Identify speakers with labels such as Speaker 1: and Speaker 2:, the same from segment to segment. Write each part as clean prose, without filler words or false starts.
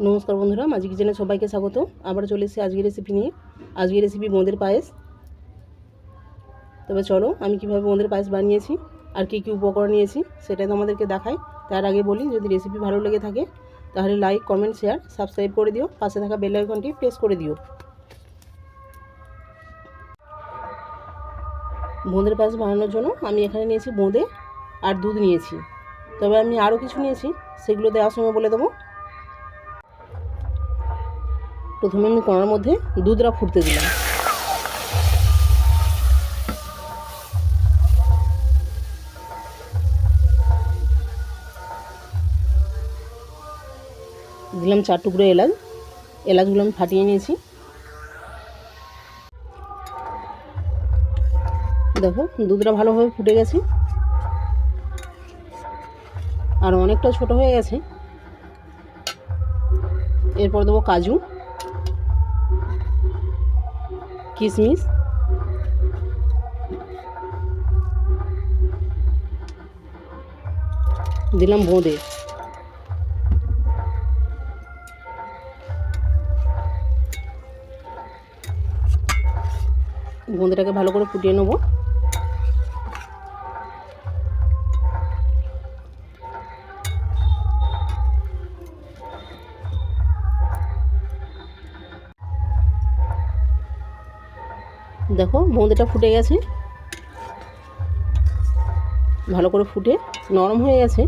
Speaker 1: নমস্কার বন্ধুরা, মাঝি কিচেনে সবাইকে স্বাগত। আবার চলে এসেছি আজকের রেসিপি নিয়ে। আজকের রেসিপি বোঁদের পায়েস। তবে চলো আমি কীভাবে বোঁদের পায়েস বানিয়েছি আর কী কী উপকরণ নিয়েছি সেটাই তোমাদেরকে দেখাই। তার আগে বলি, যদি রেসিপি ভালো লেগে থাকে তাহলে লাইক, কমেন্ট, শেয়ার, সাবস্ক্রাইব করে দিও। পাশে থাকা বেল আইকনটি প্রেস করে দিও। বোঁদের পায়েস বানানোর জন্য আমি এখানে নিয়েছি বোঁদে আর দুধ নিয়েছি। তবে আমি আরও কিছু নিয়েছি, সেগুলো দেওয়ার সময় বলে দেবো। প্রথমে আমি কড়ার মধ্যে দুধটা ফুটতে দিলাম। দিলাম 4 টুকরো এলাচ। এলাচগুলো আমি ফাটিয়ে নিয়েছি। দেখো দুধটা ভালোভাবে ফুটে গেছে আর অনেকটা ছোট হয়ে গেছে। এরপর দেবো কাজু, কিশমিশ, দিলাম বোঁদে। বোঁদেটাকে ভালো করে ফুটিয়ে নেব। দেখো বোঁদেটা ফুটে গেছে, ভালো করে ফুটে নরম হয়ে গেছে।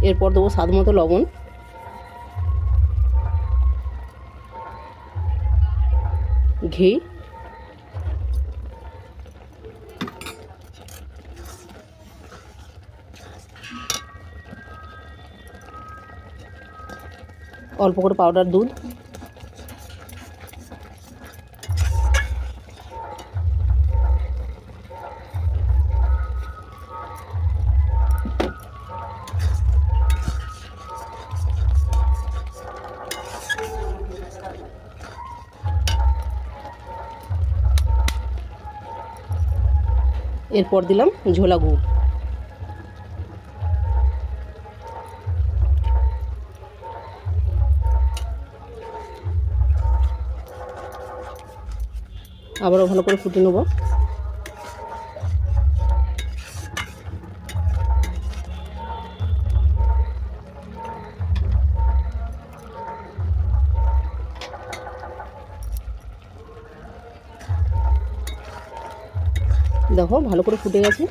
Speaker 1: এরপর দেবো স্বাদ মতো লবণ, ঘি, অল্প করে পাউডার দুধ, এরপর দিলাম ঝোলা গুড়। আবারও ভালো করে ফুটিয়ে নেব। দেখো ভালো করে ফুটে গেছে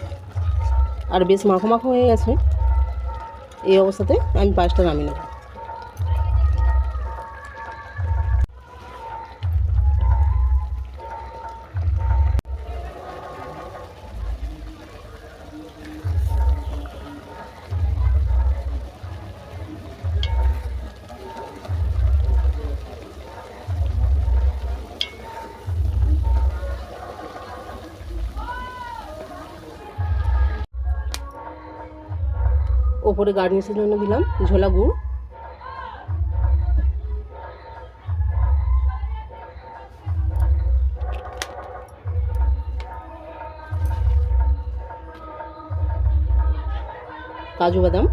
Speaker 1: আর বেশ মাখো মাখো হয়ে গেছে। এই অবস্থাতে আমি পায়েসটা নামিয়ে নেব। ওপরে গার্নিশের জন্য দিলাম ঝোলা গুড়, কাজু বাদাম,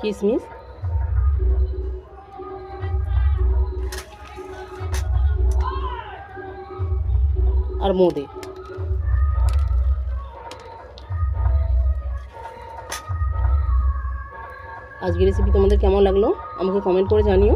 Speaker 1: কিশমিশ, আর বোঁদে। আজকের রেসিপি তোমাদের কেমন লাগলো আমাকে কমেন্ট করে জানিও।